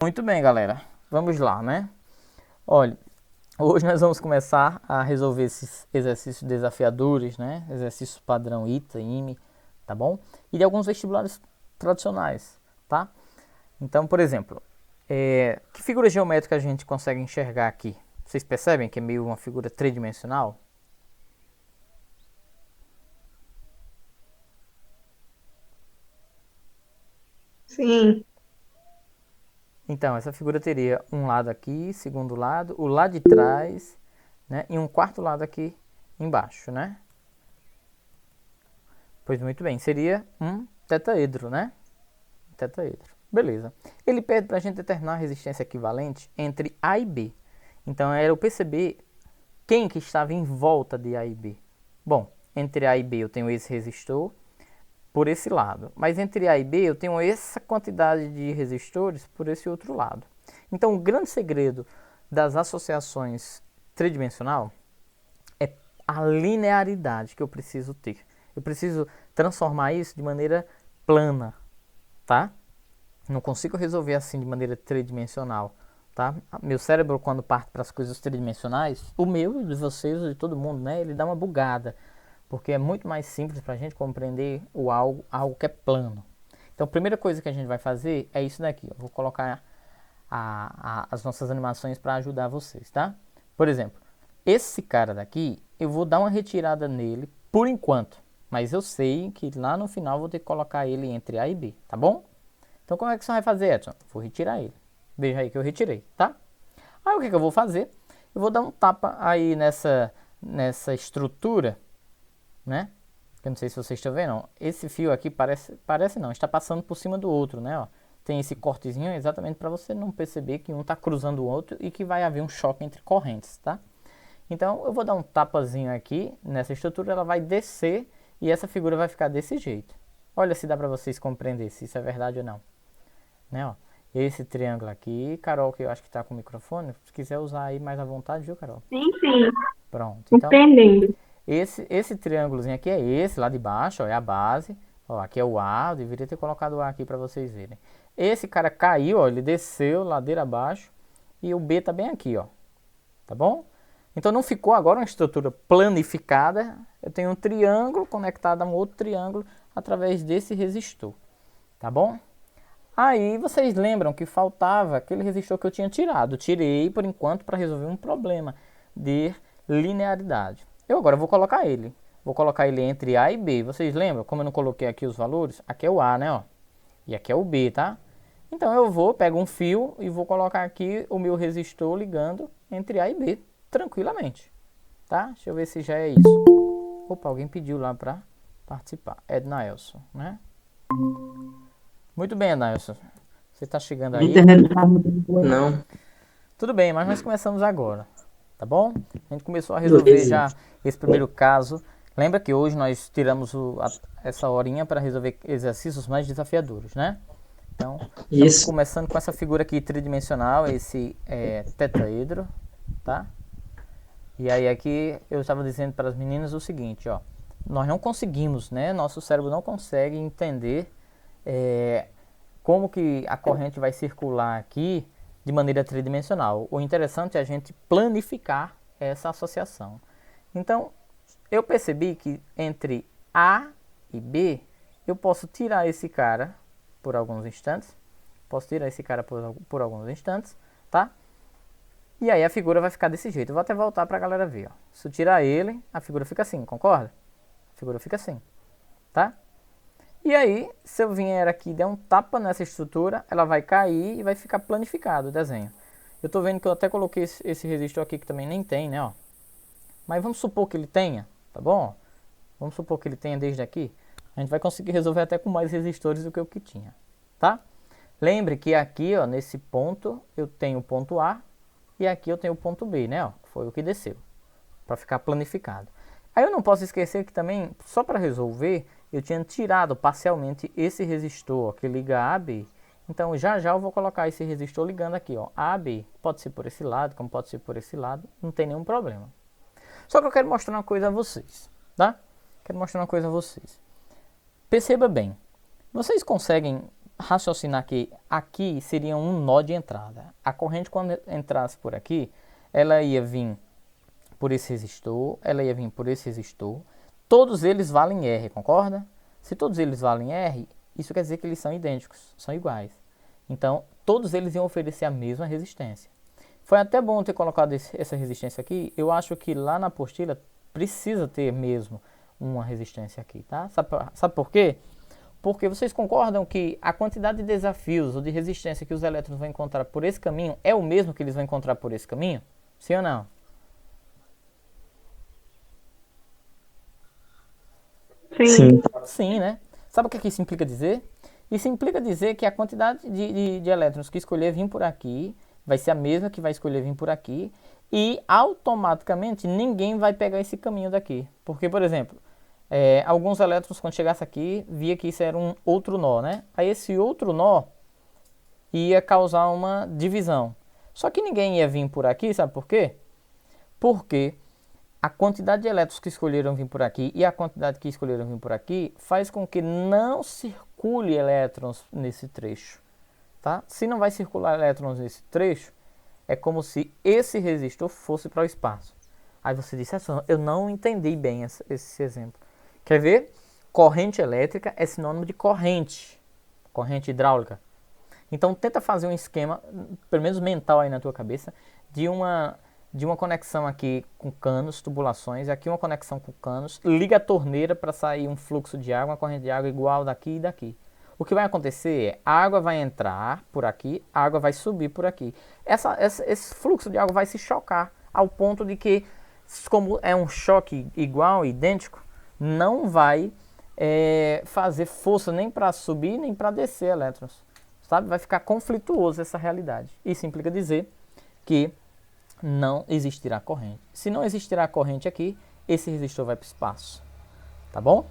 Muito bem, galera. Vamos lá, né? Olha, hoje nós vamos começar a resolver esses exercícios desafiadores, né? Exercícios padrão ITA, IME, tá bom? E de alguns vestibulares tradicionais, tá? Então, por exemplo, que figura geométrica a gente consegue enxergar aqui? Vocês percebem que é meio uma figura tridimensional? Sim, Então, essa figura teria um lado aqui, segundo lado, o lado de trás, né? E um quarto lado aqui embaixo, né? Pois muito bem, seria um tetaedro, né? Tetaedro. Beleza. Ele pede para a gente determinar a resistência equivalente entre A e B. Então era eu perceber quem que estava em volta de A e B. Bom, entre A e B eu tenho esse resistor por esse lado. Mas entre A e B eu tenho essa quantidade de resistores por esse outro lado. Então o grande segredo das associações tridimensional é a linearidade que eu preciso ter. Eu preciso transformar isso de maneira plana, tá? Não consigo resolver assim de maneira tridimensional, tá? Meu cérebro, quando parte para as coisas tridimensionais, o meu, de vocês, de todo mundo, né? Ele dá uma bugada, porque é muito mais simples para a gente compreender algo que é plano. Então, a primeira coisa que a gente vai fazer é isso daqui. Eu vou colocar as nossas animações para ajudar vocês, tá? Por exemplo, esse cara daqui, eu vou dar uma retirada nele por enquanto, mas eu sei que lá no final eu vou ter que colocar ele entre A e B, tá bom? Então como é que você vai fazer, Edson? Vou retirar ele. Veja aí que eu retirei, tá? Aí o que, que eu vou fazer? Eu vou dar um tapa aí nessa estrutura, né? Eu não sei se vocês estão vendo, ó. Esse fio aqui parece não, está passando por cima do outro, né? Ó. Tem esse cortezinho exatamente para você não perceber que um está cruzando o outro e que vai haver um choque entre correntes, tá? Então eu vou dar um tapazinho aqui nessa estrutura, ela vai descer e essa figura vai ficar desse jeito. Olha se dá para vocês compreender se isso é verdade ou não, né? Ó. Esse triângulo aqui, Carol, que eu acho que está com o microfone, se quiser usar aí mais à vontade, viu, Carol? sim, Pronto. Então, entendendo. esse triângulozinho aqui é esse, lá de baixo, ó, é a base. Ó, aqui é o A, eu deveria ter colocado o A aqui para vocês verem. Esse cara caiu, ó, ele desceu ladeira abaixo e o B tá bem aqui, ó. Tá bom? Então não ficou agora uma estrutura planificada. Eu tenho um triângulo conectado a um outro triângulo através desse resistor. Tá bom? Aí vocês lembram que faltava aquele resistor que eu tinha tirado. Tirei por enquanto para resolver um problema de linearidade. Eu agora vou colocar ele. Vou colocar ele entre A e B. Vocês lembram? Como eu não coloquei aqui os valores, aqui é o A, né? Ó. E aqui é o B, tá? Então eu vou, pego um fio e vou colocar aqui o meu resistor ligando entre A e B, tranquilamente. Tá? Deixa eu ver se já é isso. Opa, alguém pediu lá para participar. Edna Elson, né? Muito bem, Ednaelson. Você está chegando A aí. internet não tá muito boa, não. Tudo bem, mas nós começamos agora, tá bom? A gente começou a resolver Beleza. já esse primeiro caso. Lembra que hoje nós tiramos essa horinha para resolver exercícios mais desafiadores, né? Então, estamos Isso. começando com essa figura aqui tridimensional, esse tetaedro, tá? E aí aqui eu estava dizendo para as meninas o seguinte, ó. Nós não conseguimos, né? Nosso cérebro não consegue entender é, como que a corrente vai circular aqui de maneira tridimensional. O interessante é a gente planificar essa associação. Então, eu percebi que entre A e B, eu posso tirar esse cara por alguns instantes. Posso tirar esse cara por alguns instantes, tá? E aí a figura vai ficar desse jeito. Eu vou até voltar para a galera ver. Ó. Se eu tirar ele, a figura fica assim, concorda? A figura fica assim, tá? E aí, se eu vier aqui e der um tapa nessa estrutura, ela vai cair e vai ficar planificado o desenho. Eu tô vendo que eu até coloquei esse resistor aqui que também nem tem, né, ó. Mas vamos supor que ele tenha, tá bom? Vamos supor que ele tenha desde aqui. A gente vai conseguir resolver até com mais resistores do que o que tinha, tá? Lembre que aqui, ó, nesse ponto, eu tenho o ponto A e aqui eu tenho o ponto B, né, ó. Foi o que desceu, para ficar planificado. Aí eu não posso esquecer que também, só para resolver, eu tinha tirado parcialmente esse resistor que liga A a B. Então já já eu vou colocar esse resistor ligando aqui, ó, A a B. Pode ser por esse lado, como pode ser por esse lado, não tem nenhum problema. Só que eu quero mostrar uma coisa a vocês, tá? Quero mostrar uma coisa a vocês. Perceba bem, vocês conseguem raciocinar que aqui seria um nó de entrada. A corrente, quando entrasse por aqui, ela ia vir por esse resistor, ela ia vir por esse resistor. Todos eles valem R, concorda? Se todos eles valem R, isso quer dizer que eles são idênticos, são iguais. Então, todos eles iam oferecer a mesma resistência. Foi até bom ter colocado essa resistência aqui. Eu acho que lá na apostila precisa ter mesmo uma resistência aqui, tá? Sabe por quê? Porque vocês concordam que a quantidade de desafios ou de resistência que os elétrons vão encontrar por esse caminho é o mesmo que eles vão encontrar por esse caminho? Sim ou não? Sim. Sim, né? Sabe o que isso implica dizer? Isso implica dizer que a quantidade de elétrons que escolher vir por aqui vai ser a mesma que vai escolher vir por aqui e automaticamente ninguém vai pegar esse caminho daqui. Porque, por exemplo, alguns elétrons quando chegasse aqui, via que isso era um outro nó, né? Aí esse outro nó ia causar uma divisão. Só que ninguém ia vir por aqui, sabe por quê? Porque a quantidade de elétrons que escolheram vir por aqui e a quantidade que escolheram vir por aqui faz com que não circule elétrons nesse trecho, tá? Se não vai circular elétrons nesse trecho, é como se esse resistor fosse para o espaço. Aí você disse, eu não entendi bem esse exemplo. Quer ver? Corrente elétrica é sinônimo de corrente hidráulica. Então tenta fazer um esquema, pelo menos mental aí na tua cabeça, de uma conexão aqui com canos, tubulações, aqui uma conexão com canos, liga a torneira para sair um fluxo de água, uma corrente de água igual daqui e daqui. O que vai acontecer é, a água vai entrar por aqui, a água vai subir por aqui. Esse fluxo de água vai se chocar, ao ponto de que, como é um choque igual, idêntico, não vai fazer força nem para subir, nem para descer elétrons. Sabe? Vai ficar conflituoso essa realidade. Isso implica dizer que não existirá corrente. Se não existirá corrente aqui, esse resistor vai para o espaço. Tá bom?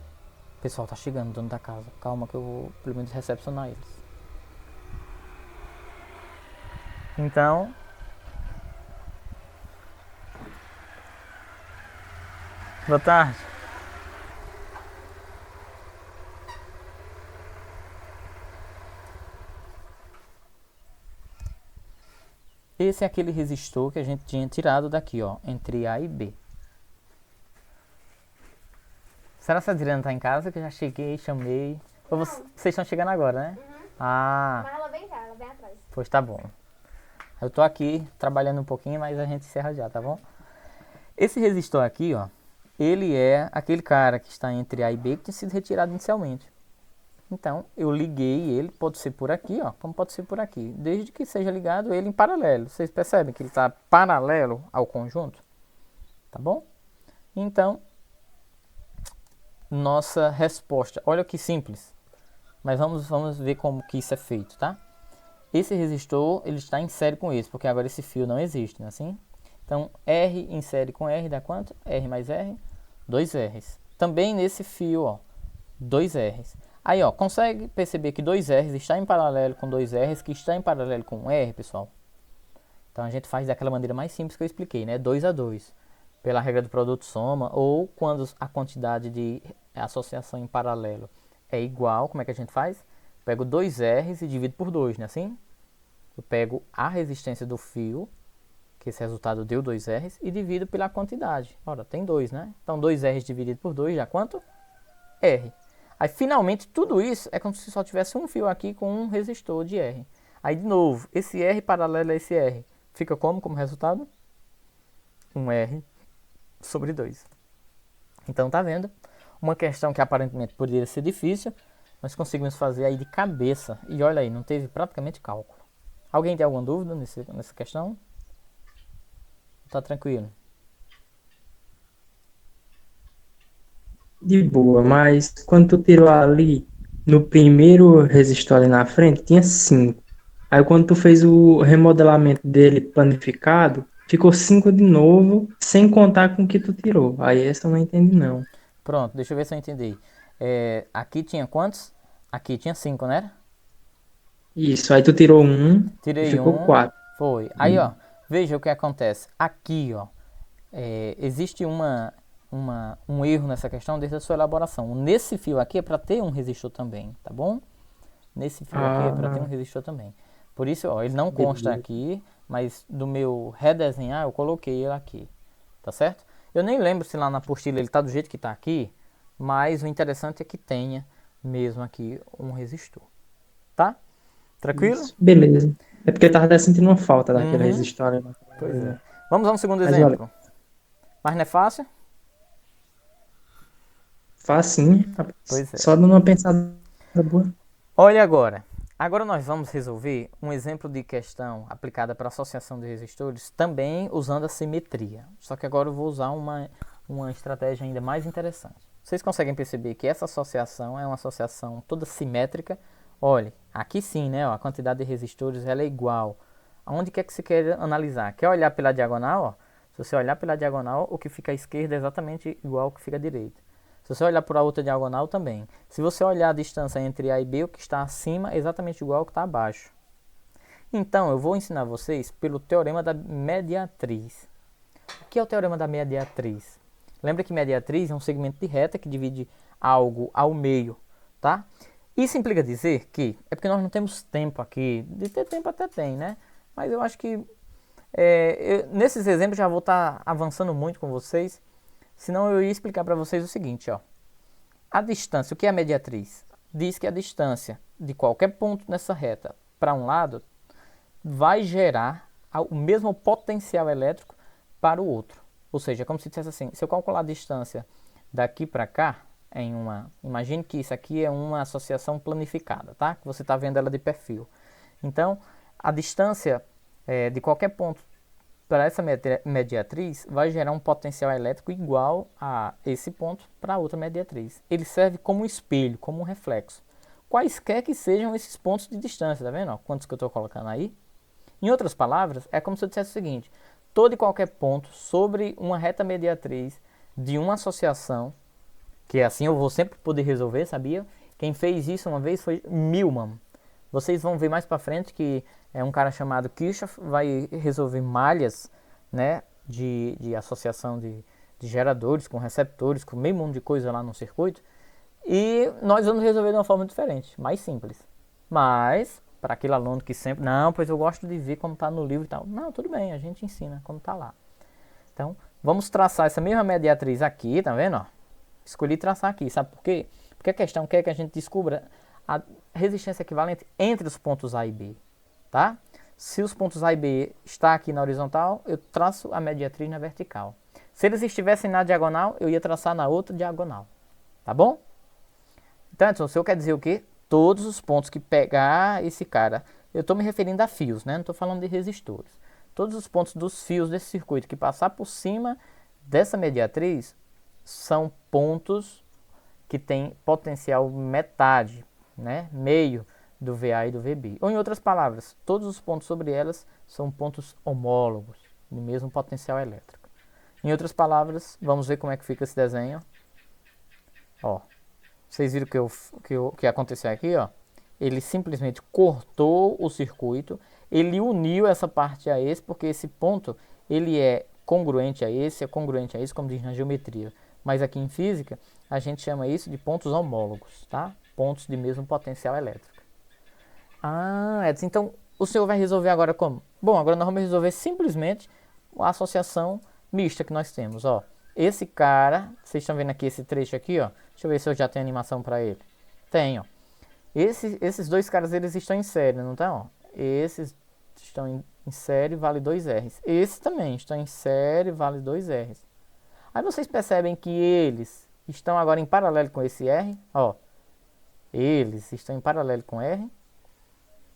O pessoal tá chegando, dono da casa. Calma que eu vou pelo menos recepcionar eles. Então, boa tarde. Esse é aquele resistor que a gente tinha tirado daqui, ó, entre A e B. Será que a Adriana tá em casa? Que eu já cheguei, chamei. Ou vocês estão chegando agora, né? Uhum. Ah. Mas ela vem cá, ela vem atrás. Pois tá bom. Eu tô aqui trabalhando um pouquinho, mas a gente encerra já, tá bom? Esse resistor aqui, ó, ele é aquele cara que está entre A e B que tinha sido retirado inicialmente. Então, eu liguei ele, pode ser por aqui, ó, como pode ser por aqui, desde que seja ligado ele em paralelo. Vocês percebem que ele está paralelo ao conjunto? Tá bom? Então, nossa resposta, olha que simples, mas vamos ver como que isso é feito, tá? Esse resistor, ele está em série com esse, porque agora esse fio não existe, não é assim? Então, R em série com R dá quanto? R mais R, 2 R's. Também nesse fio, ó, 2 R's. Aí, ó, consegue perceber que 2 R's está em paralelo com 2 R's, que está em paralelo com um R, pessoal? Então, a gente faz daquela maneira mais simples que eu expliquei, né? 2 a 2, pela regra do produto soma, ou quando a quantidade de associação em paralelo é igual, como é que a gente faz? Pego 2 R's e divido por 2, não é assim? Eu pego a resistência do fio, que esse resultado deu 2 R's, e divido pela quantidade. Ora, tem 2, né? Então 2 R's dividido por 2 dá quanto? R. Aí finalmente tudo isso é como se só tivesse um fio aqui com um resistor de R. Aí de novo, esse R paralelo a esse R fica como resultado? Um R sobre 2. Então tá vendo? Uma questão que aparentemente poderia ser difícil, nós conseguimos fazer aí de cabeça. E olha aí, não teve praticamente cálculo. Alguém tem alguma dúvida nessa questão? Tá tranquilo? De boa, mas quando tu tirou ali, no primeiro resistor ali na frente, tinha 5. Aí quando tu fez o remodelamento dele planificado, ficou 5 de novo, sem contar com o que tu tirou. Aí essa eu não entendi não. Pronto, deixa eu ver se eu entendi. Aqui tinha quantos? Aqui tinha 5, né? Isso, aí tu tirou um e Tirei ficou um, 4. foi. Aí, ó, veja o que acontece. Aqui, ó, existe um erro nessa questão desde a sua elaboração. Nesse fio aqui é para ter um resistor também, tá bom? nesse fio aqui é para ter um Ah, resistor também. Por isso, ó, ele não consta beleza. aqui, mas do meu redesenhar eu coloquei ele aqui, tá certo? Eu nem lembro se lá na apostila ele tá do jeito que tá aqui, mas o interessante é que tenha mesmo aqui um resistor, tá? Tranquilo? Isso. Beleza. É porque eu tava até sentindo uma falta daquele Uhum, resistor ali naquela pois é. resenha. Vamos a um segundo Mas olha, exemplo. Mas não é fácil? faz sim, rapaz. Pois é. Só dando uma pensada boa. Olha agora. Agora nós vamos resolver um exemplo de questão aplicada para associação de resistores, também usando a simetria. Só que agora eu vou usar uma estratégia ainda mais interessante. Vocês conseguem perceber que essa associação é uma associação toda simétrica? Olhe, aqui sim, né? Ó, a quantidade de resistores ela é igual. Aonde quer que você queira analisar? Quer olhar pela diagonal? Ó? Se você olhar pela diagonal, o que fica à esquerda é exatamente igual ao que fica à direita. Se você olhar para a outra diagonal também. Se você olhar a distância entre A e B, o que está acima é exatamente igual ao que está abaixo. Então, eu vou ensinar vocês pelo teorema da mediatriz. O que é o teorema da mediatriz? Lembra que mediatriz é um segmento de reta que divide algo ao meio, tá? Isso implica dizer que, é porque nós não temos tempo aqui, de ter tempo até tem, né? Mas eu acho que nesses exemplos já vou estar avançando muito com vocês, senão eu ia explicar para vocês o seguinte, ó. A distância, o que é a mediatriz? Diz que a distância de qualquer ponto nessa reta para um lado vai gerar o mesmo potencial elétrico para o outro. Ou seja, é como se dissesse assim, se eu calcular a distância daqui para cá, imagine que isso aqui é uma associação planificada, tá? Que você está vendo ela de perfil. Então, a distância de qualquer ponto para essa mediatriz vai gerar um potencial elétrico igual a esse ponto para outra mediatriz. Ele serve como um espelho, como um reflexo. Quaisquer que sejam esses pontos de distância, tá vendo? Ó, quantos que eu estou colocando aí? Em outras palavras, é como se eu dissesse o seguinte: todo e qualquer ponto sobre uma reta mediatriz de uma associação, que assim eu vou sempre poder resolver, sabia? Quem fez isso uma vez foi Millman. Vocês vão ver mais para frente que é um cara chamado Kirchhoff vai resolver malhas, né, de associação de geradores com receptores, com meio mundo de coisa lá no circuito. E nós vamos resolver de uma forma diferente, mais simples. Mas, para aquele aluno que sempre, não, pois eu gosto de ver como está no livro e tal. Não, tudo bem, a gente ensina como está lá. Então, vamos traçar essa mesma mediatriz aqui, tá vendo? Ó? Escolhi traçar aqui, sabe por quê? Porque a questão quer que a gente descubra a resistência equivalente entre os pontos A e B, tá? Se os pontos A e B estão aqui na horizontal, eu traço a mediatriz na vertical. Se eles estivessem na diagonal, eu ia traçar na outra diagonal, tá bom? Então, Edson, o senhor quer dizer o quê? Todos os pontos que pegar esse cara, eu estou me referindo a fios, né? Não estou falando de resistores. Todos os pontos dos fios desse circuito que passar por cima dessa mediatriz são pontos que têm potencial metade, né? Meio do VA e do VB. Ou em outras palavras, todos os pontos sobre elas são pontos homólogos, do mesmo potencial elétrico. Em outras palavras, vamos ver como é que fica esse desenho. Ó, vocês viram que aconteceu aqui, ó? Ele simplesmente cortou o circuito, ele uniu essa parte a esse, porque esse ponto ele é congruente a esse, é congruente a esse, como diz na geometria. Mas aqui em física, a gente chama isso de pontos homólogos, tá? Pontos de mesmo potencial elétrico. Ah, Edson, então o senhor vai resolver agora como? Bom, agora nós vamos resolver simplesmente a associação mista que nós temos, ó. Esse cara, vocês estão vendo aqui esse trecho aqui, ó. Deixa eu ver se eu já tenho animação para ele. Tenho, ó. Esses dois caras, eles estão em série, não estão? Esses estão em série, vale 2 R's. Esses também estão em série, vale 2 R's. Aí vocês percebem que eles estão agora em paralelo com esse R, ó. Eles estão em paralelo com R.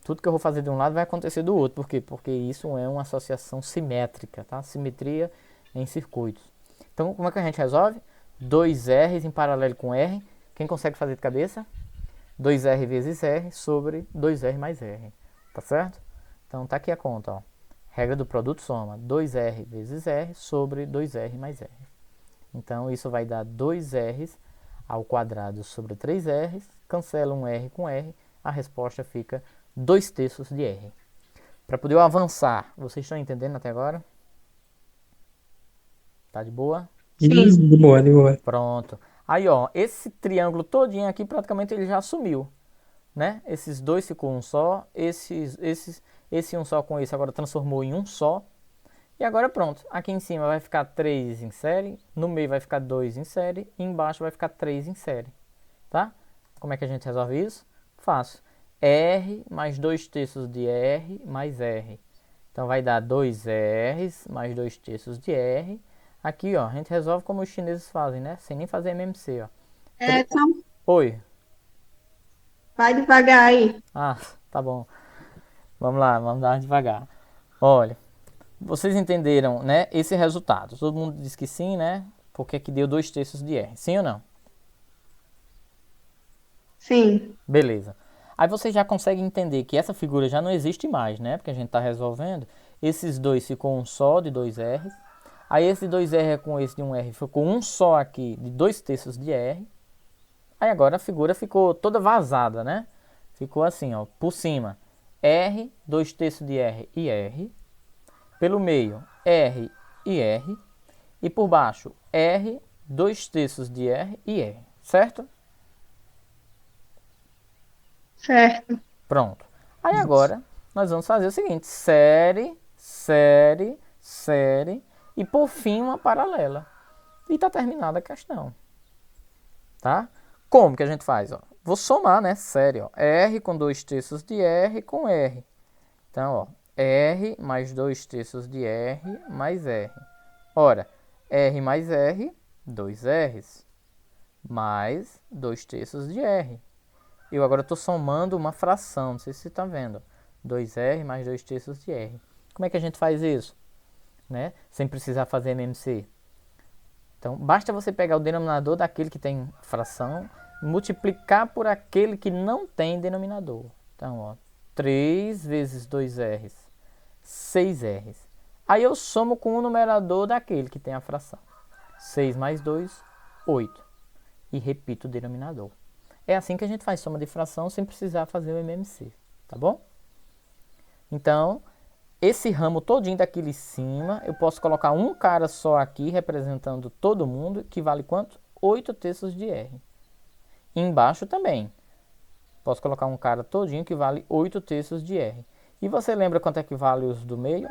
Tudo que eu vou fazer de um lado vai acontecer do outro. Por quê? Porque isso é uma associação simétrica, tá? Simetria em circuitos. Então, como é que a gente resolve? 2 R's em paralelo com R. Quem consegue fazer de cabeça? 2R vezes R sobre 2R mais R. Tá certo? Então, tá aqui a conta, ó. Regra do produto soma. 2R vezes R sobre 2R mais R. Então, isso vai dar 2R's ao quadrado sobre 3R's. Cancela um R com R. A resposta fica 2/3 de R. Para poder avançar, vocês estão entendendo até agora? Tá de boa? Sim, de boa, de boa. Pronto. Aí, ó, esse triângulo todinho aqui praticamente ele já sumiu. né? Esses dois ficou um só, esse um só com esse agora transformou em um só. E agora pronto, aqui em cima vai ficar 3 em série, no meio vai ficar 2 em série e embaixo vai ficar 3 em série, tá? Como é que a gente resolve isso? Fácil. R mais 2 terços de R mais R. Então vai dar 2 R's mais 2 terços de R. Aqui, ó, a gente resolve como os chineses fazem, né? Sem nem fazer MMC, ó. Edson, Oi. vai devagar aí. Ah, tá bom. Vamos lá, vamos dar devagar. Olha, vocês entenderam, né, esse resultado. Todo mundo diz que sim, né? Porque aqui deu 2 terços de R. Sim ou não? Sim, Beleza. Aí você já consegue entender que essa figura já não existe mais, né? Porque a gente está resolvendo. Esses dois ficou um só de 2R. Aí esse 2R com esse de 1R ficou um só aqui de 2 terços de R. Aí agora a figura ficou toda vazada, né? Ficou assim, ó, por cima. R, 2 terços de R e R. Pelo meio, R e R. E por baixo, R, 2 terços de R e R. Certo? certo. Pronto. Aí agora nós vamos fazer o seguinte: série, série, série e por fim uma paralela. E está terminada a questão. Tá? Como que a gente faz? Ó? Vou somar, né? Série, ó. R com 2 terços de R com R. Então, ó, R mais 2 terços de R mais R. Ora, R mais R, 2 R's. Mais 2 terços de R. Eu agora estou somando uma fração, não sei se você está vendo. 2R mais 2 terços de R. Como é que a gente faz isso? Né? Sem precisar fazer MMC. Então, basta você pegar o denominador daquele que tem fração e multiplicar por aquele que não tem denominador. Então, ó, 3 vezes 2R's, 6R's. Aí eu somo com o numerador daquele que tem a fração. 6 mais 2, 8. E repito o denominador. É assim que a gente faz soma de fração sem precisar fazer o MMC, tá bom? Então, esse ramo todinho daqui de cima, eu posso colocar um cara só aqui representando todo mundo, que vale quanto? 8 terços de R. E embaixo também. Posso colocar um cara todinho que vale 8 terços de R. E você lembra quanto é que vale os do meio?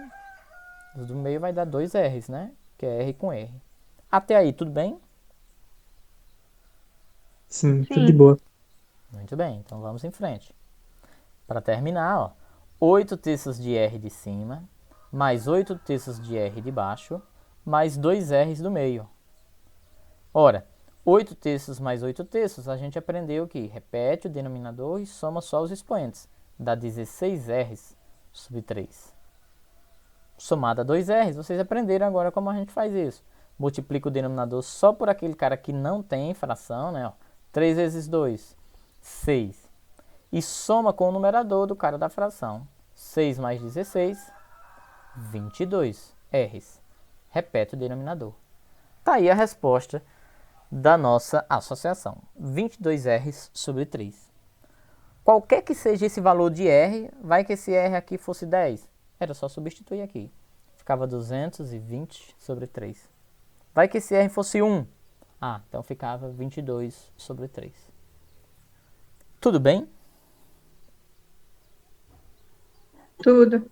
Os do meio vai dar 2 R's, né? Que é R com R. Até aí, tudo bem? Sim, tudo de Sim, boa. Muito bem, então vamos em frente. Para terminar, ó, 8 terços de R de cima, mais 8 terços de R de baixo, mais 2 R's do meio. Ora, 8 terços mais 8 terços, a gente aprendeu que repete o denominador e soma só os expoentes. Dá 16 R's sobre 3. Somado a 2 R's, vocês aprenderam agora como a gente faz isso. Multiplica o denominador só por aquele cara que não tem fração, né? Ó, 3 vezes 2, 6. E soma com o numerador do cara da fração. 6 mais 16, 22 R's. Repete o denominador. Tá aí a resposta da nossa associação. 22 R's sobre 3. Qualquer que seja esse valor de R, vai que esse R aqui fosse 10. Era só substituir aqui. Ficava 220 sobre 3. Vai que esse R fosse 1. Ah, então ficava 22 sobre 3. Tudo bem? tudo.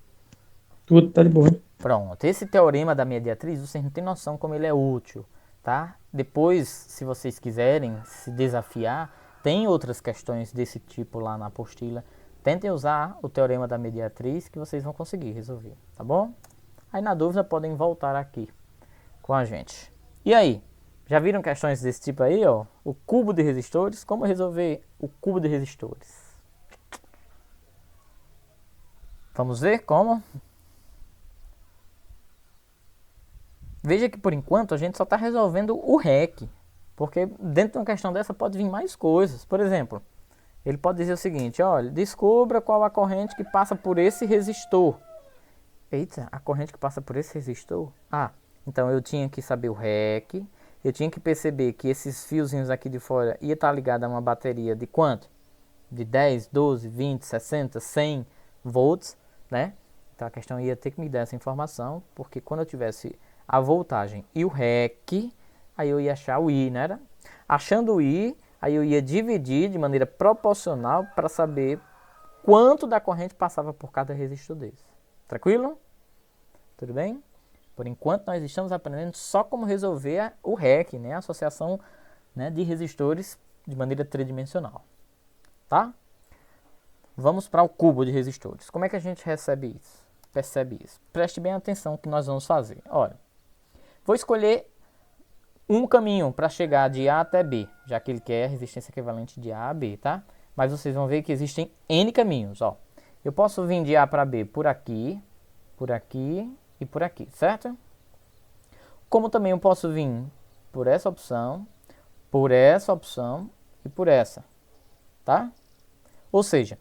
Tudo tá de boa. Pronto, esse teorema da mediatriz, vocês não têm noção como ele é útil, tá? Depois, se vocês quiserem se desafiar, tem outras questões desse tipo lá na apostila. Tentem usar o teorema da mediatriz que vocês vão conseguir resolver, tá bom? Aí na dúvida podem voltar aqui com a gente. E aí, já viram questões desse tipo aí, ó? O cubo de resistores, como resolver o cubo de resistores? Vamos ver como? Veja que por enquanto a gente só está resolvendo o REC, porque dentro de uma questão dessa pode vir mais coisas. Por exemplo, ele pode dizer o seguinte: olha, descubra qual a corrente que passa por esse resistor. Eita, a corrente que passa por esse resistor? Ah, então eu tinha que saber o REC, eu tinha que perceber que esses fiozinhos aqui de fora ia estar ligado a uma bateria de quanto? De 10, 12, 20, 60, 100 volts, né? Então a questão ia ter que me dar essa informação, porque quando eu tivesse a voltagem e o REC, aí eu ia achar o I, né? Achando o I, Aí eu ia dividir de maneira proporcional para saber quanto da corrente passava por cada resistor desse. Tranquilo? Tudo bem? Por enquanto nós estamos aprendendo só como resolver o REC, né? A associação, né, de resistores de maneira tridimensional. Tá? Vamos para o cubo de resistores. Como é que a gente recebe isso? Percebe isso? Preste bem atenção no que nós vamos fazer. Olha, vou escolher um caminho para chegar de A até B, já que ele quer resistência equivalente de A a B, tá? Mas vocês vão ver que existem N caminhos, ó. Eu posso vir de A para B por aqui e por aqui, certo? Como também eu posso vir por essa opção e por essa, tá? Ou seja,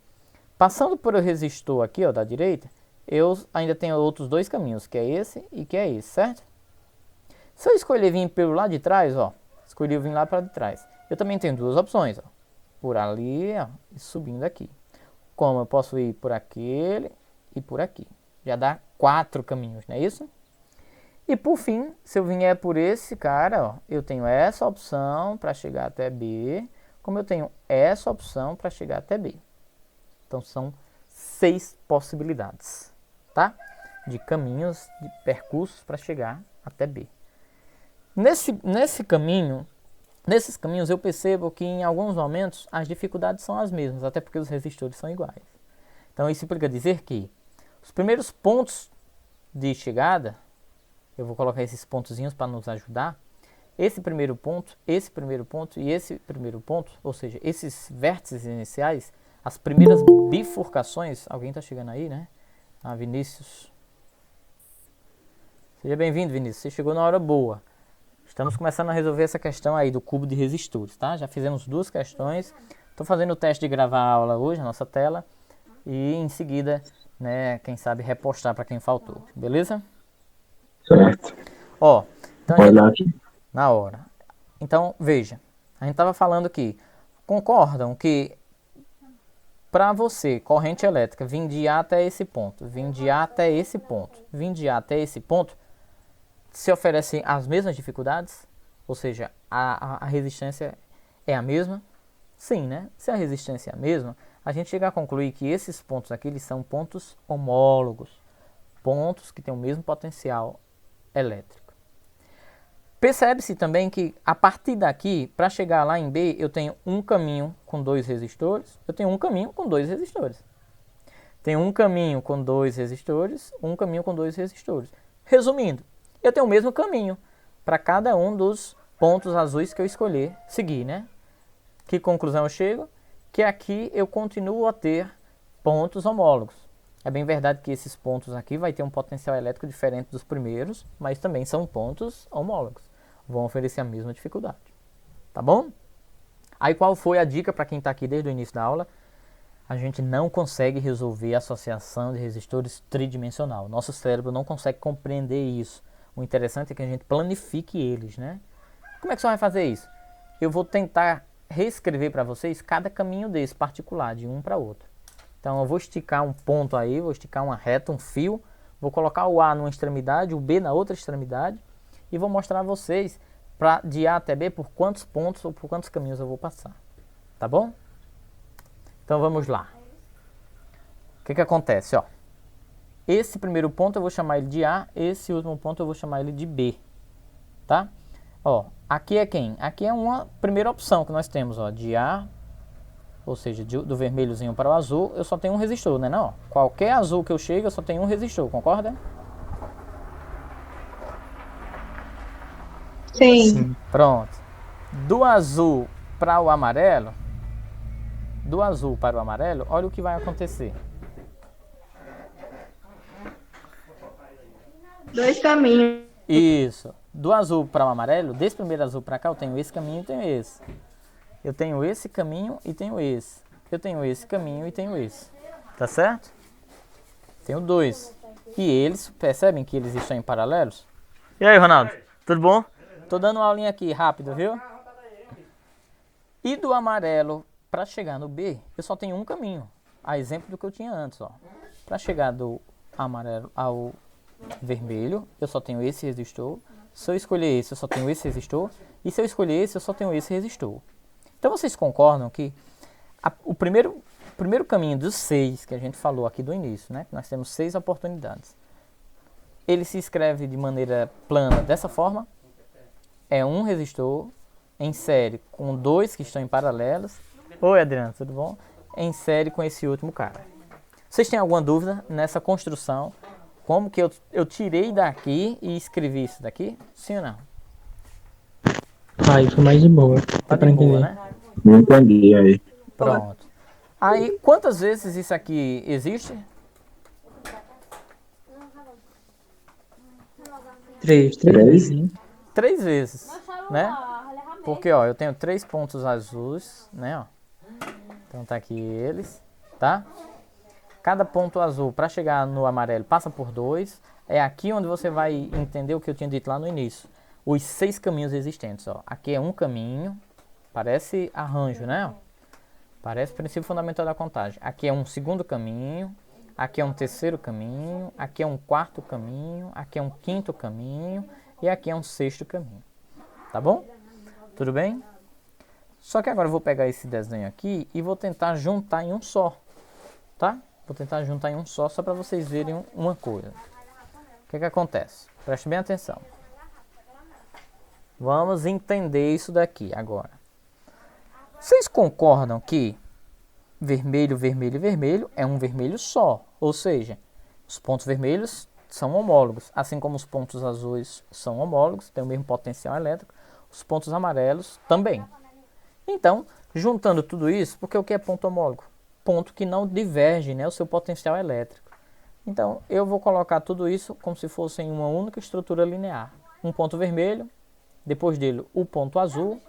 passando por o resistor aqui, ó, da direita, eu ainda tenho outros dois caminhos, que é esse e que é esse, certo? Se eu escolher vir pelo lado de trás, ó, escolhi vir lá para de trás, eu também tenho duas opções, ó, por ali, ó, e subindo aqui. Como eu posso ir por aquele e por aqui. Já dá 4 caminhos, não é isso? E por fim, se eu vier por esse cara, ó, eu tenho essa opção para chegar até B, como eu tenho essa opção para chegar até B. Então são 6 possibilidades, tá? De caminhos, de percursos para chegar até B. Nesses caminhos eu percebo que em alguns momentos as dificuldades são as mesmas, até porque os resistores são iguais. Então isso implica dizer que os primeiros pontos de chegada, eu vou colocar esses pontozinhos para nos ajudar, esse primeiro ponto e esse primeiro ponto, ou seja, esses vértices iniciais, as primeiras bifurcações, alguém está chegando aí, né? Ah, Vinícius. Seja bem-vindo, Vinícius, você chegou na hora boa. Estamos começando a resolver essa questão aí do cubo de resistores, tá? Já fizemos 2 questões. Estou fazendo o teste de gravar a aula hoje, a nossa tela. E em seguida, né, quem sabe repostar para quem faltou. Beleza? Certo. Ó, então Olha aqui. na hora. Então, veja. A gente estava falando aqui. Concordam que para você, corrente elétrica, vir de A até esse ponto, vir de A até esse ponto, vir de A até esse ponto, se oferecem as mesmas dificuldades, ou seja, a resistência é a mesma? Sim, né? Se a resistência é a mesma, a gente chega a concluir que esses pontos aqui eles são pontos homólogos, pontos que têm o mesmo potencial elétrico. Percebe-se também que a partir daqui, para chegar lá em B, eu tenho um caminho com 2 resistores, eu tenho um caminho com 2 resistores. Tenho um caminho com 2 resistores, um caminho com 2 resistores. Resumindo, eu tenho o mesmo caminho para cada um dos pontos azuis que eu escolher seguir, né? Que conclusão eu chego? Que aqui eu continuo a ter pontos homólogos. É bem verdade que esses pontos aqui vai ter um potencial elétrico diferente dos primeiros, mas também são pontos homólogos. Vão oferecer a mesma dificuldade. Tá bom? Aí qual foi a dica para quem está aqui desde o início da aula? A gente não consegue resolver a associação de resistores tridimensional. Nosso cérebro não consegue compreender isso. O interessante é que a gente planifique eles, né? Como é que você vai fazer isso? Eu vou tentar reescrever para vocês cada caminho desse particular, de um para outro. Então eu vou esticar um ponto aí, vou esticar uma reta, um fio, vou colocar o A numa extremidade, o B na outra extremidade e vou mostrar a vocês de A até B por quantos pontos ou por quantos caminhos eu vou passar. Tá bom? Então vamos lá. O que acontece, ó? Esse primeiro ponto eu vou chamar ele de A, esse último ponto eu vou chamar ele de B, tá? Ó, aqui é quem? Aqui é uma primeira opção que nós temos, ó, de A, ou seja, do vermelhozinho para o azul, eu só tenho um resistor, né, não? Qualquer azul que eu chego, eu só tenho um resistor, concorda? Sim. Pronto. Do azul para o amarelo, olha o que vai acontecer. 2 caminhos. Isso. Do azul para o amarelo, desse primeiro azul para cá, eu tenho esse caminho e tenho esse. Eu tenho esse caminho e tenho esse. Eu tenho esse caminho e tenho esse. Tá certo? Tenho 2. E eles, percebem que eles estão em paralelos? E aí, Ronaldo? Tudo bom? Tô dando uma aulinha aqui rápido, viu? E do amarelo para chegar no B, eu só tenho um caminho. A exemplo do que eu tinha antes, ó. Para chegar do amarelo ao vermelho, eu só tenho esse resistor. Se eu escolher esse, eu só tenho esse resistor. E se eu escolher esse, eu só tenho esse resistor. Então vocês concordam que o primeiro caminho dos 6 que a gente falou aqui do início, né? Que nós temos 6 oportunidades. Ele se escreve de maneira plana dessa forma. É um resistor em série com 2 que estão em paralelos. Oi, Adriano, tudo bom? Em série com esse último cara. Vocês têm alguma dúvida nessa construção? Como que eu tirei daqui e escrevi isso daqui? Sim ou não? Aí foi mais de boa. Tá Dá pra de boa, entender. né? Não entendi aí. Pronto. Aí, quantas vezes isso aqui existe? 3 Três? vezes, né? 3 vezes, né? Porque, ó, eu tenho 3 pontos azuis, né, ó. Então tá aqui eles, tá? Cada ponto azul, para chegar no amarelo, passa por 2. É aqui onde você vai entender o que eu tinha dito lá no início. Os 6 caminhos existentes, ó. Aqui é um caminho, parece arranjo, né, ó. Parece princípio fundamental da contagem. Aqui é um segundo caminho, aqui é um terceiro caminho, aqui é um quarto caminho, aqui é um quinto caminho e aqui é um sexto caminho. Tá bom? Tudo bem? Só que agora eu vou pegar esse desenho aqui e vou tentar juntar em um só, tá? Vou tentar juntar em um só para vocês verem uma coisa. O que que acontece? Preste bem atenção. Vamos entender isso daqui agora. Vocês concordam que vermelho, vermelho e vermelho é um vermelho só? Ou seja, os pontos vermelhos são homólogos, assim como os pontos azuis são homólogos, têm o mesmo potencial elétrico, os pontos amarelos também. Então, juntando tudo isso, porque o que é ponto homólogo? Ponto que não diverge, né, o seu potencial elétrico. Então, eu vou colocar tudo isso como se fosse em uma única estrutura linear. Um ponto vermelho, depois dele o ponto azul,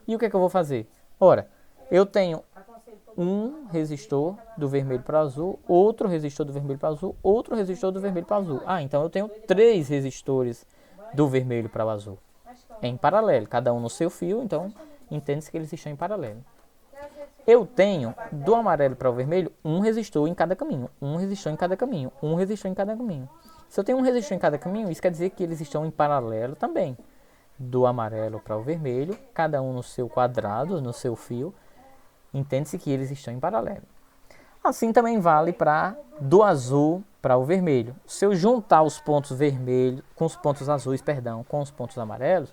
e o que é que eu vou fazer? Ora, eu tenho um resistor do vermelho para o azul, outro resistor do vermelho para o azul, outro resistor do vermelho para o azul. Ah, então eu tenho 3 resistores do vermelho para o azul, em paralelo, cada um no seu fio, então entende-se que eles estão em paralelo. Eu tenho do amarelo para o vermelho um resistor em cada caminho, um resistor em cada caminho, um resistor em cada caminho. Se eu tenho um resistor em cada caminho, isso quer dizer que eles estão em paralelo também. Do amarelo para o vermelho, cada um no seu quadrado, no seu fio, entende-se que eles estão em paralelo. Assim também vale para do azul para o vermelho. Se eu juntar os pontos vermelhos com os pontos azuis, perdão, com os pontos amarelos,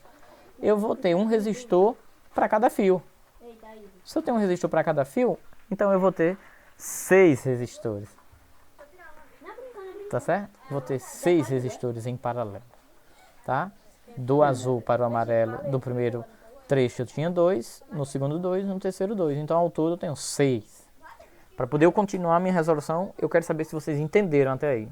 eu vou ter um resistor para cada fio. Se eu tenho um resistor para cada fio, então eu vou ter 6 resistores. Tá certo? Vou ter 6 resistores em paralelo, tá? Do azul para o amarelo, do primeiro trecho eu tinha 2, no segundo 2, no terceiro 2. Então ao todo eu tenho 6. Para poder eu continuar a minha resolução, eu quero saber se vocês entenderam até aí.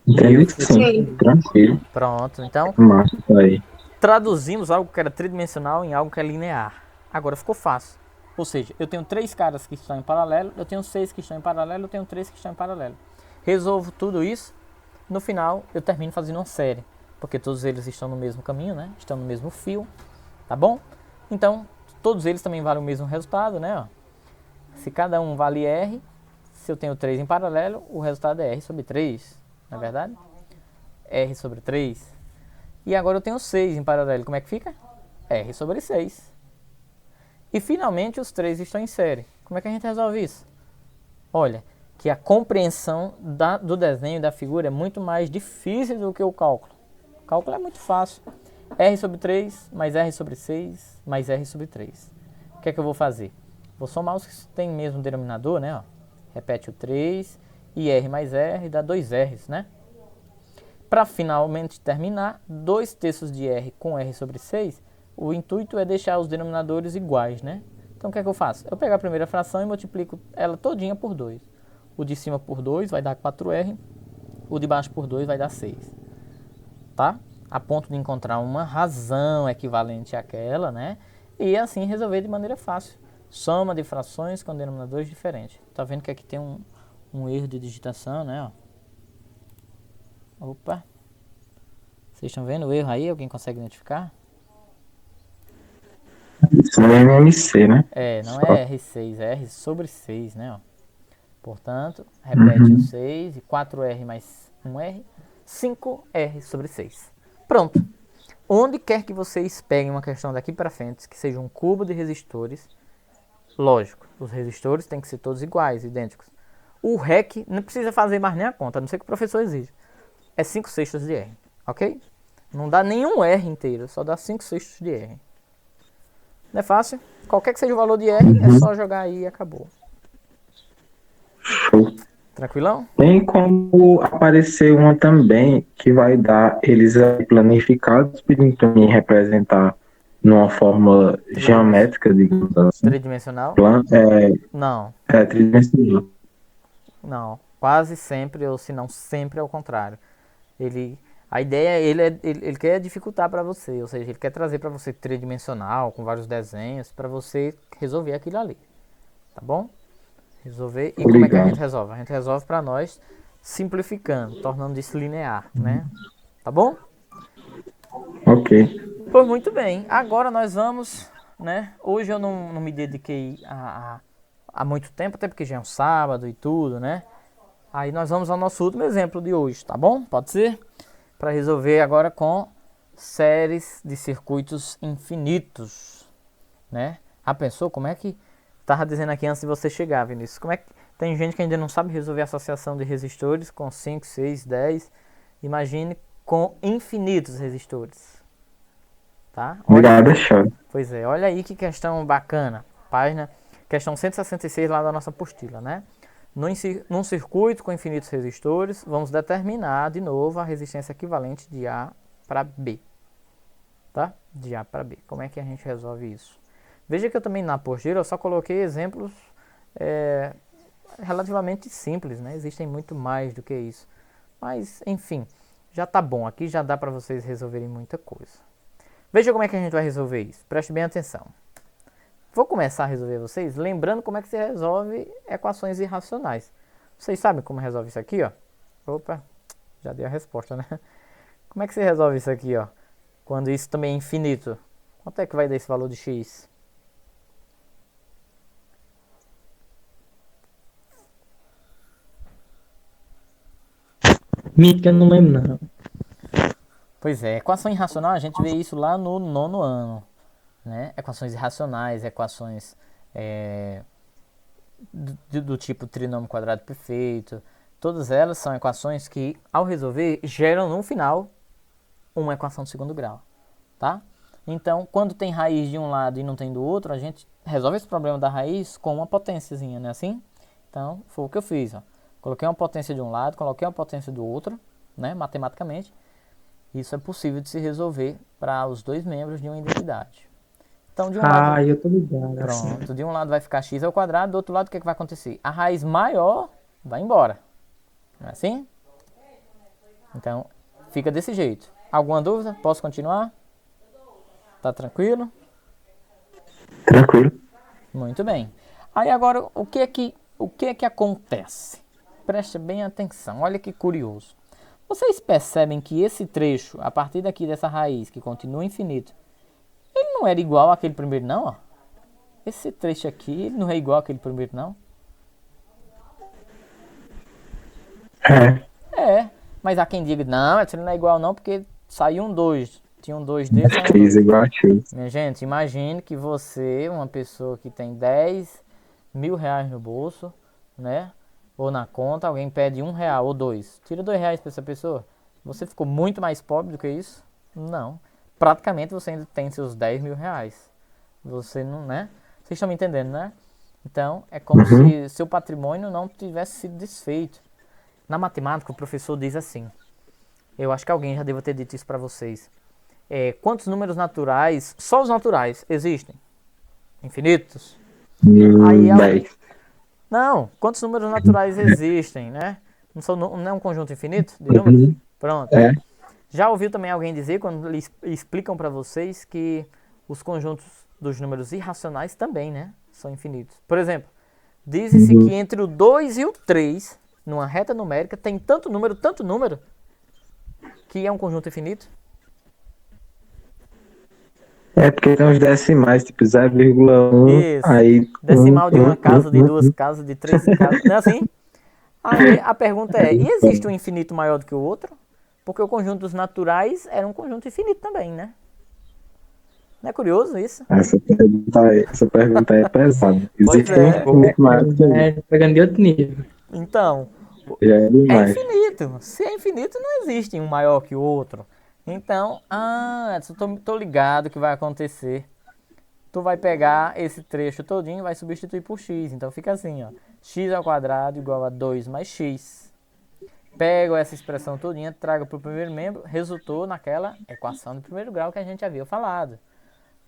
Entendi que sim. Sim. Tranquilo. Pronto, então Massa isso aí. traduzimos algo que era tridimensional em algo que é linear. Agora ficou fácil. Ou seja, eu tenho 3 caras que estão em paralelo, eu tenho 6 que estão em paralelo, eu tenho 3 que estão em paralelo. Resolvo tudo isso, no final eu termino fazendo uma série, porque todos eles estão no mesmo caminho, né? Estão no mesmo fio, tá bom? Então, todos eles também valem o mesmo resultado, né? Ó. Se cada um vale R, se eu tenho 3 em paralelo, o resultado é R sobre 3, não é verdade? R sobre 3. E agora eu tenho 6 em paralelo, como é que fica? R sobre 6. E finalmente os 3 estão em série. Como é que a gente resolve isso? Olha, que a compreensão do desenho da figura é muito mais difícil do que o cálculo. O cálculo é muito fácil. R sobre 3 mais R sobre 6 mais R sobre 3. O que é que eu vou fazer? Vou somar os que têm o mesmo denominador, né? Ó. Repete o 3 e R mais R dá 2 R's, né? Para finalmente terminar, 2 terços de R com R sobre 6, o intuito é deixar os denominadores iguais, né? Então o que é que eu faço? Eu pego a primeira fração e multiplico ela todinha por 2. O de cima por 2 vai dar 4R, o de baixo por 2 vai dar 6. Tá? A ponto de encontrar uma razão equivalente àquela, né? E assim resolver de maneira fácil. Soma de frações com denominadores diferentes. Tá vendo que aqui tem um erro de digitação, né? Ó. Opa! Vocês estão vendo o erro aí? Alguém consegue identificar? Isso é MMC, né? Não Só. é R6, é R sobre 6, né? Ó. Portanto, repete o 6 e 4R mais 1R, 5R sobre 6. Pronto. onde quer que vocês peguem uma questão daqui para frente, que seja um cubo de resistores, lógico, os resistores têm que ser todos iguais, idênticos. O REC não precisa fazer mais nem a conta, a não ser que o professor exija. É 5/6 de R, ok? Não dá nenhum R inteiro, só dá 5/6 de R. Não é fácil? Qualquer que seja o valor de R, é só jogar aí e acabou. Show. Tranquilão? Tem como aparecer uma também que vai dar eles aí planificados, pedindo para mim representar numa forma geométrica, digamos assim. Tridimensional? Não, Tridimensional. não. Quase sempre, ou se não sempre, é o contrário. A ideia, ele quer dificultar para você, ou seja, ele quer trazer para você tridimensional, com vários desenhos, para você resolver aquilo ali. Tá bom? Resolver. E como é que a gente resolve? A gente resolve para nós simplificando, tornando isso linear, né? Tá bom? Ok. Pois muito bem. Agora nós vamos, né? Hoje eu não me dediquei a muito tempo, até porque já é um sábado e tudo, né? Aí nós vamos ao nosso último exemplo de hoje, tá bom? Pode ser? Para resolver agora com séries de circuitos infinitos, né? Pensou como é que... Tava dizendo aqui antes de você chegar, Vinícius. Como é que tem gente que ainda não sabe resolver a associação de resistores com 5, 6, 10. Imagine com infinitos resistores. Tá? Obrigado, Chave. Pois é, olha aí que questão bacana. Página, questão 166 lá da nossa apostila, né? Num circuito com infinitos resistores, vamos determinar de novo a resistência equivalente de A para B. Tá? De A para B. Como é que a gente resolve isso? Veja que eu também na apostila eu só coloquei exemplos relativamente simples, né? Existem muito mais do que isso. Mas, enfim, já tá bom. Aqui já dá para vocês resolverem muita coisa. Veja como é que a gente vai resolver isso. Preste bem atenção. Vou começar a resolver vocês lembrando como é que se resolve equações irracionais. Vocês sabem como resolve isso aqui, ó? Opa, já dei a resposta, né? Como é que se resolve isso aqui, ó? Quando isso também é infinito. Quanto é que vai dar esse valor de x? Mítica, eu não lembro, não. Pois é, equação irracional, a gente vê isso lá no 9º ano, né? Equações irracionais, equações do tipo trinômio quadrado perfeito, todas elas são equações que, ao resolver, geram no final uma equação de segundo grau, tá? Então, quando tem raiz de um lado e não tem do outro, a gente resolve esse problema da raiz com uma potênciazinha, né? Assim? Então, foi o que eu fiz, ó. Coloquei uma potência de um lado, coloquei uma potência do outro, né, matematicamente. Isso é possível de se resolver para os dois membros de uma identidade. Então, de um lado... eu tô ligado. Pronto, Assim. de um lado vai ficar x ao quadrado, do outro lado o que, é que vai acontecer? A raiz maior vai embora. Não é assim? Então, fica desse jeito. Alguma dúvida? Posso continuar? Tá tranquilo? Tranquilo. Muito bem. Aí agora, o que é que acontece? Preste bem atenção, olha que curioso. Vocês percebem que esse trecho, a partir daqui dessa raiz, que continua infinito, ele não era igual àquele primeiro não, ó? Esse trecho aqui, ele não é igual àquele primeiro não? Mas há quem diga, não, esse não é igual não, porque saiu um 2. Tinha um 2 desse, saiu um 2. Igual a X. Minha gente, imagine que você, uma pessoa que tem 10 mil reais no bolso, né? Ou na conta, alguém pede R$1 ou 2. Tira R$2 para essa pessoa. Você ficou muito mais pobre do que isso? Não. Praticamente você ainda tem seus 10 mil reais. Você não, né? Vocês estão me entendendo, né? Então, é como se seu patrimônio não tivesse sido desfeito. Na matemática, o professor diz assim. Eu acho que alguém já deva ter dito isso para vocês. Quantos números naturais, só os naturais, existem? Infinitos? Aí, 10. Não, quantos números naturais existem, né? Não é um conjunto infinito de números? Pronto. Já ouviu também alguém dizer, quando eles explicam para vocês, que os conjuntos dos números irracionais também, né? São infinitos. Por exemplo, diz-se que entre o 2 e o 3, numa reta numérica, tem tanto número, que é um conjunto infinito. Porque tem uns decimais, tipo 0,1. Isso. Aí, Decimal de uma casa, de duas casas, de 3 casas. Não é assim? Aí a pergunta é, e existe um infinito maior do que o outro? Porque o conjunto dos naturais era um conjunto infinito também, né? Não é curioso isso? Essa pergunta é pesada. Pois Existe um é. infinito maior que isso. É, pegando de outro nível. Então, Já é é demais. infinito. Se é infinito, não existe um maior que o outro. Então, Edson, tô ligado que vai acontecer. Tu vai pegar esse trecho todinho e vai substituir por x. Então fica assim, ó. X ao quadrado igual a 2 mais x. Pego essa expressão todinha, trago para o primeiro membro, resultou naquela equação de primeiro grau que a gente havia falado,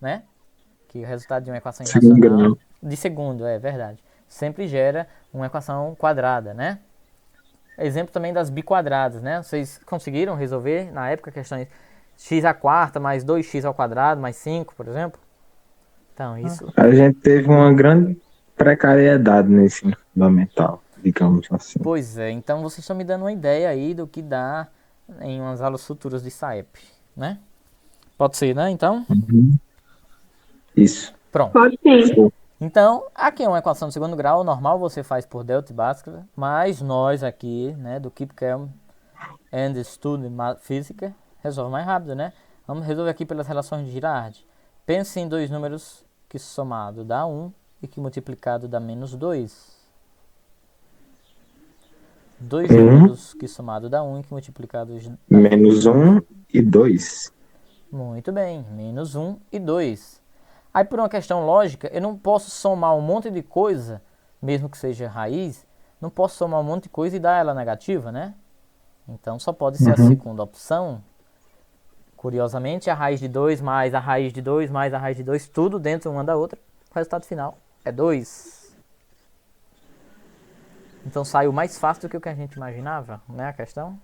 né? Que o resultado de uma equação Segundo irracional, grau. de segundo, é verdade, sempre gera uma equação quadrada, né? Exemplo também das biquadradas, né? Vocês conseguiram resolver na época questões x à quarta mais 2x ao quadrado mais 5, por exemplo? Então, isso. A gente teve uma grande precariedade no ensino fundamental, digamos assim. Pois é, então vocês estão me dando uma ideia aí do que dá em umas aulas futuras de SAEP, né? Pode ser, né? Então, Isso. pronto. Pode sim. Show. Então, aqui é uma equação de segundo grau, normal você faz por delta e Bhaskara, mas nós aqui, né, do Keep Calm and Study Física, resolve mais rápido, né? Vamos resolver aqui pelas relações de Girard. Pense em dois números que somado dá 1 e que multiplicado dá menos 2. Dois números que somado dá 1 e que multiplicado dá Menos 1 e 2. Muito bem, menos 1 e 2. Aí por uma questão lógica, eu não posso somar um monte de coisa, mesmo que seja raiz, não posso somar um monte de coisa e dar ela negativa, né? Então só pode ser a segunda opção. Curiosamente, a raiz de 2 mais a raiz de 2 mais a raiz de 2, tudo dentro uma da outra, o resultado final é 2. Então saiu mais fácil do que o que a gente imaginava, né, a questão?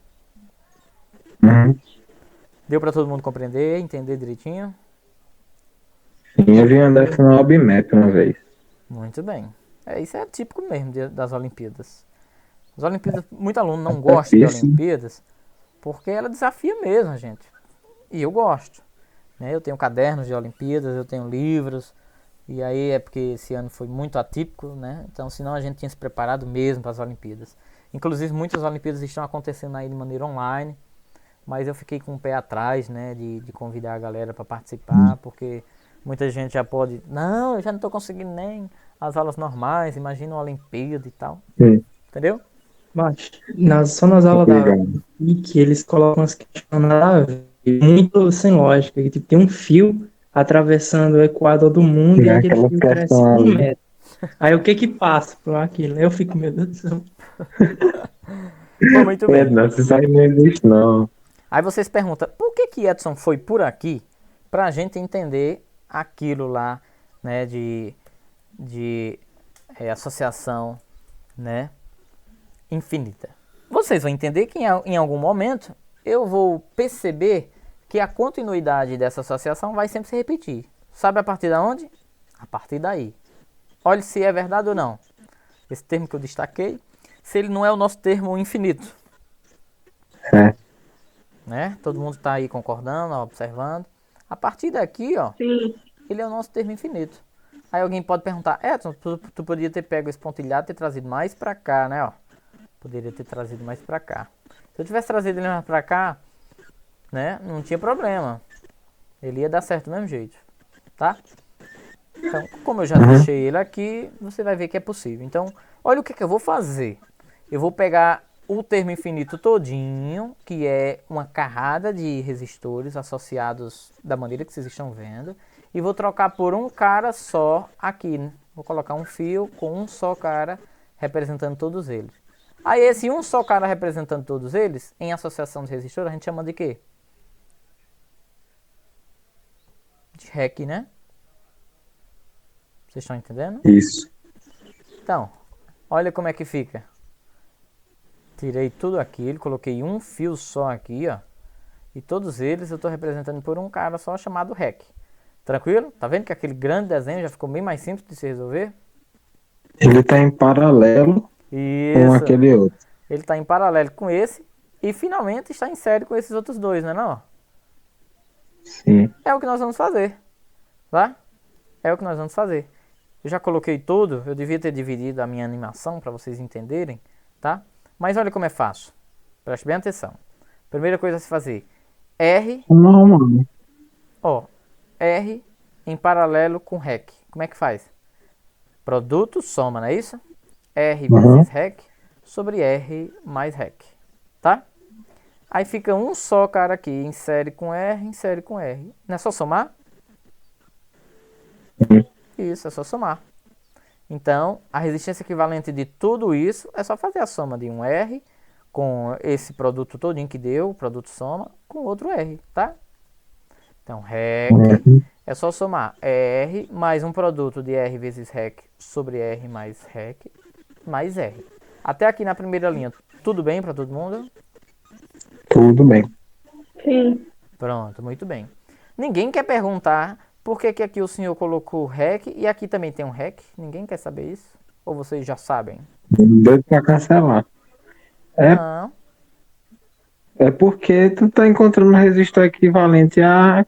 Deu para todo mundo compreender, entender direitinho? Sim, eu vi uma dessa na Obmap uma vez. Muito bem. Isso é típico mesmo das Olimpíadas. As Olimpíadas, muito aluno não gosta de Isso. Olimpíadas porque ela desafia mesmo, gente. E eu gosto. Né? Eu tenho cadernos de Olimpíadas, eu tenho livros. E aí é porque esse ano foi muito atípico, né? Então, senão a gente tinha se preparado mesmo para as Olimpíadas. Inclusive, muitas Olimpíadas estão acontecendo aí de maneira online. Mas eu fiquei com o pé atrás, né? De convidar a galera para participar, porque muita gente já pode... Não, eu já não estou conseguindo nem as aulas normais, imagina uma Olimpíada e tal. Sim. Entendeu? Mas só nas aulas da Obrigado. que eles colocam as questões nada a ver, muito sem lógica. Que, tipo, tem um fio atravessando o equador do mundo Sim, e aquele aquela fio cresce questão 1 ali. metro. Aí o que que passa por aquilo? Eu fico, meu Deus do céu. Pô, muito bem. Não, isso aí não existe, não. Aí vocês perguntam, por que Edson foi por aqui para a gente entender aquilo lá, né, de associação, né, infinita. Vocês vão entender que em algum momento eu vou perceber que a continuidade dessa associação vai sempre se repetir. Sabe a partir de onde? A partir daí. Olhe se é verdade ou não. Esse termo que eu destaquei, se ele não é o nosso termo infinito. É. Né? Todo mundo está aí concordando, observando. A partir daqui, ó, Sim. ele é o nosso termo infinito. Aí alguém pode perguntar, Edson, tu poderia ter pego esse pontilhado e ter trazido mais pra cá, né, ó. Poderia ter trazido mais pra cá. Se eu tivesse trazido ele mais pra cá, né, não tinha problema. Ele ia dar certo do mesmo jeito, tá? Então, como eu já deixei ele aqui, você vai ver que é possível. Então, olha o que eu vou fazer. Eu vou pegar o termo infinito todinho, que é uma carrada de resistores associados da maneira que vocês estão vendo, e vou trocar por um cara só aqui, né? Vou colocar um fio com um só cara representando todos eles. Aí esse um só cara representando todos eles, em associação de resistores, a gente chama de quê? De REC, né? Vocês estão entendendo? Isso. Então, olha como é que fica. Tirei tudo aquilo, coloquei um fio só aqui, ó. E todos eles eu estou representando por um cara só chamado REC. Tranquilo? Tá vendo que aquele grande desenho já ficou bem mais simples de se resolver? Ele está em paralelo com Isso. aquele outro. Ele está em paralelo com esse e finalmente está em série com esses outros dois, né não? Sim. É o que nós vamos fazer, tá? É o que nós vamos fazer. Eu já coloquei tudo, eu devia ter dividido a minha animação para vocês entenderem, tá? Mas olha como é fácil. Preste bem atenção. Primeira coisa a se fazer. R, Normal. ó, R em paralelo com REC. Como é que faz? Produto, soma, não é isso? R vezes REC sobre R mais REC. Tá? Aí fica um só cara aqui, insere com R, insere com R. Não é só somar? Isso, é só somar. Então, a resistência equivalente de tudo isso é só fazer a soma de um R com esse produto todinho que deu, o produto soma, com outro R, tá? Então, REC é só somar R mais um produto de R vezes REC sobre R mais REC mais R. Até aqui na primeira linha, tudo bem para todo mundo? Tudo bem. Sim. Pronto, muito bem. Ninguém quer perguntar por que que aqui o senhor colocou REC e aqui também tem um REC? Ninguém quer saber isso? Ou vocês já sabem? Doido pra cancelar. É, Não. é porque tu tá encontrando um resistor equivalente a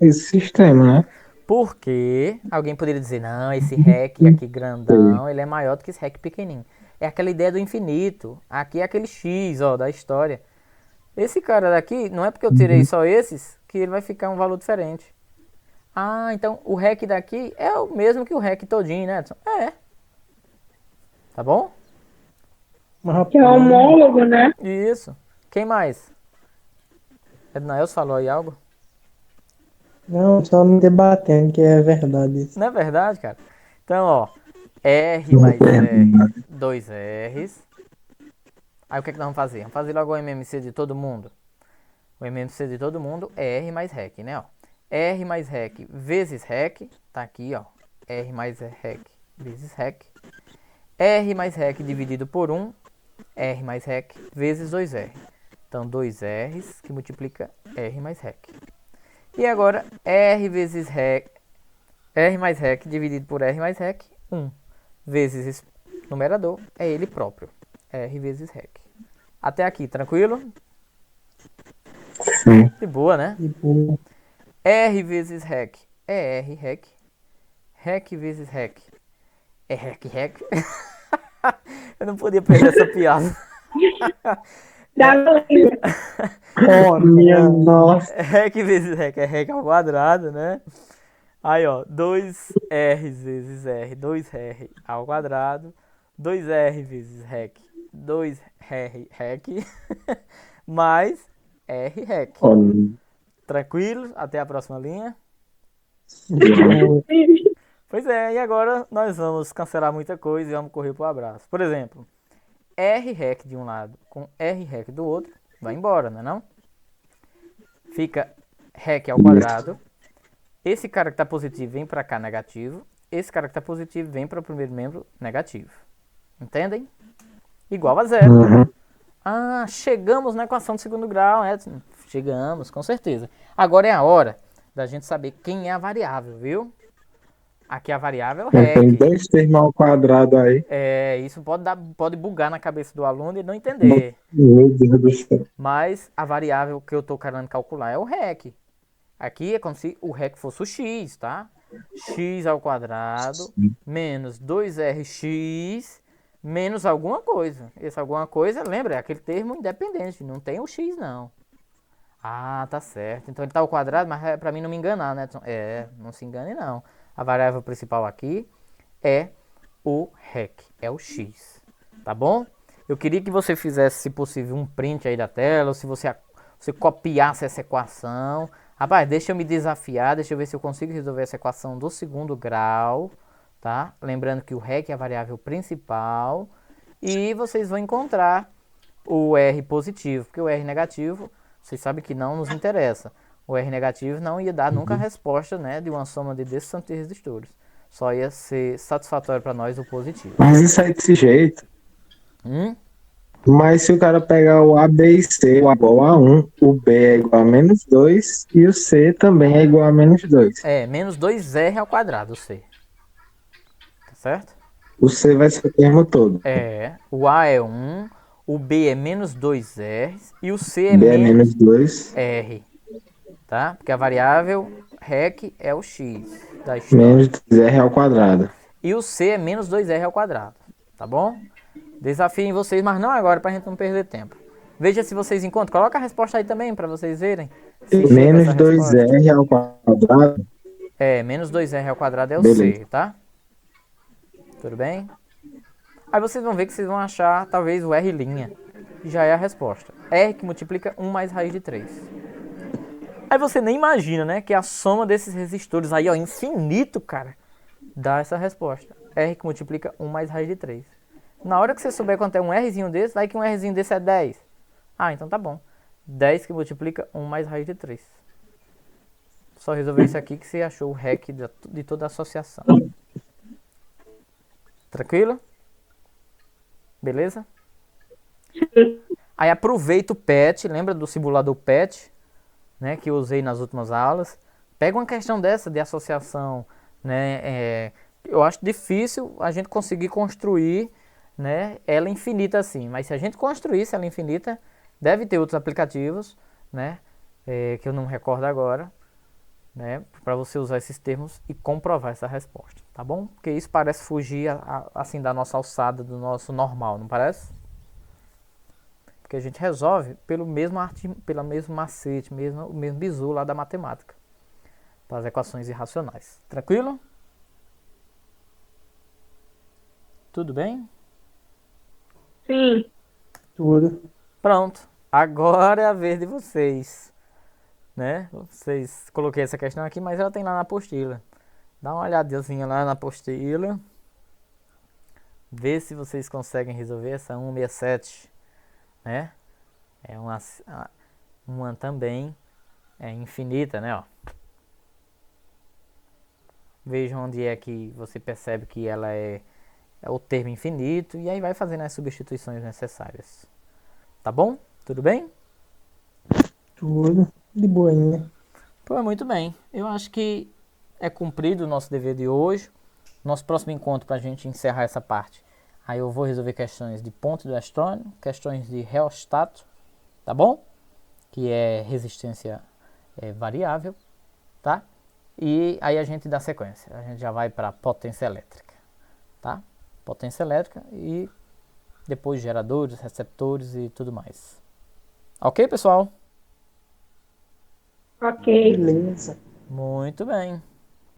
esse sistema, né? Porque alguém poderia dizer, não, esse REC aqui grandão, ele é maior do que esse REC pequenininho. É aquela ideia do infinito. Aqui é aquele X, ó, da história. Esse cara daqui, não é porque eu tirei só esses, que ele vai ficar um valor diferente. Ah, então o REC daqui é o mesmo que o REC todinho, né, Edson? É. Tá bom? Que é homólogo, né? Isso. Quem mais? Ednaelson falou aí algo? Não, só me debatendo que é verdade isso. Não é verdade, cara? Então, ó. R mais R, dois R's. Aí o que é que nós vamos fazer? Vamos fazer logo o MMC de todo mundo. O MMC de todo mundo é R mais REC, né? Ó. R mais REC vezes REC. Tá aqui, ó. R mais REC vezes REC. R mais REC dividido por 1. R mais REC vezes 2R. Então, 2R's que multiplica R mais REC. E agora, R vezes REC. R mais REC dividido por R mais REC. 1 vezes esse numerador é ele próprio. R vezes REC. Até aqui, tranquilo? Sim. De boa, né? Tipo, R vezes REC é R REC. REC vezes REC é REC REC. Eu não podia perder essa piada. Dá valendo. Minha nossa. REC vezes REC é REC ao quadrado, né? Aí, ó, 2R vezes R, 2R ao quadrado. 2R vezes REC, 2R REC. Mais R REC. Ó, Tranquilo? Até a próxima linha. tipo, Pois é, e agora nós vamos cancelar muita coisa e vamos correr pro abraço. Por exemplo, R REC de um lado com R REC do outro, vai embora, não é não? Fica REC ao quadrado. Esse cara que está positivo vem para cá negativo. Esse cara que está positivo vem para o primeiro membro negativo. Entendem? Igual a zero. Ah, chegamos na equação de segundo grau, Edson. Chegamos, com certeza. Agora é a hora da gente saber quem é a variável, viu? Aqui a variável é o tem REC. 2 termos ao quadrado aí. É, isso pode bugar na cabeça do aluno e não entender. Meu Deus do céu. Mas a variável que eu estou querendo calcular é o REC. Aqui é como se o REC fosse o x, tá? X ao quadrado menos 2rx menos alguma coisa. Esse alguma coisa, lembra, é aquele termo independente, não tem o x não. Ah, tá certo. Então ele tá ao quadrado, mas é pra mim não me enganar, né? É, não se engane não. A variável principal aqui é o REC, é o x, tá bom? Eu queria que você fizesse, se possível, um print aí da tela, ou se você copiasse essa equação. Rapaz, deixa eu me desafiar, deixa eu ver se eu consigo resolver essa equação do segundo grau, tá? Lembrando que o REC é a variável principal e vocês vão encontrar o R positivo, porque o R negativo, vocês sabem que não nos interessa. O R negativo não ia dar nunca a resposta, né, de uma soma de desses antirresistores. Só ia ser satisfatório para nós o positivo. Mas isso aí desse jeito. Hum? Mas se o cara pegar o A, B e C é igual a 1, o B é igual a menos 2 e o C também é igual a menos 2. É, menos 2R ao quadrado, o C. Tá certo? O C vai ser o termo todo. É, o A é 1, o B é menos 2R e o C é B é menos menos 2, R. Tá? Porque a variável REC é o x da história. menos 2R ao quadrado. E o C é menos 2R ao quadrado. Tá bom? Desafiem vocês, mas não agora, pra gente não perder tempo. Veja se vocês encontram. Coloca a resposta aí também, pra vocês verem. Se chega Menos essa resposta. 2R ao quadrado Menos 2R ao quadrado é o Beleza. C, tá? Tudo bem? Aí vocês vão ver que vocês vão achar talvez o R', que já é a resposta. R que multiplica 1 mais raiz de 3. Aí você nem imagina, né, que a soma desses resistores aí, ó, infinito, cara, dá essa resposta. R que multiplica 1 mais raiz de 3. Na hora que você souber quanto é um Rzinho desse, vai que um Rzinho desse é 10. Ah, então tá bom. 10 que multiplica 1 mais raiz de 3. Só resolver isso aqui que você achou o REC de toda a associação. Tranquilo? Beleza? Aí aproveita o PET, lembra do simulador PET, né, que eu usei nas últimas aulas. Pega uma questão dessa de associação, né, eu acho difícil a gente conseguir construir, né, ela infinita assim, mas se a gente construísse ela infinita, deve ter outros aplicativos, né, que eu não me recordo agora, né, para você usar esses termos e comprovar essa resposta, tá bom? Porque isso parece fugir assim da nossa alçada, do nosso normal, não parece? Porque a gente resolve pelo mesmo macete, o mesmo bizu lá da matemática, para as equações irracionais. Tranquilo? Tudo bem? Sim. Tudo. Pronto. Agora é a vez de vocês, né? Vocês coloquei essa questão aqui, mas ela tem lá na apostila. Dá uma olhadinha lá na apostila. Vê se vocês conseguem resolver essa 167, né? É uma também infinita, né? Ó. Vejam onde é que você percebe que ela é o termo infinito e aí vai fazendo as substituições necessárias. Tá bom? Tudo bem? Tudo. De boinha. Pô, muito bem. Eu acho que é cumprido o nosso dever de hoje. Nosso próximo encontro para a gente encerrar essa parte. Aí eu vou resolver questões de ponto do eletrônio, questões de reostato, tá bom? Que é resistência variável, tá? E aí a gente dá sequência. A gente já vai para potência elétrica, tá? Potência elétrica e depois geradores, receptores e tudo mais. Ok, pessoal? Ok. Beleza. Muito bem.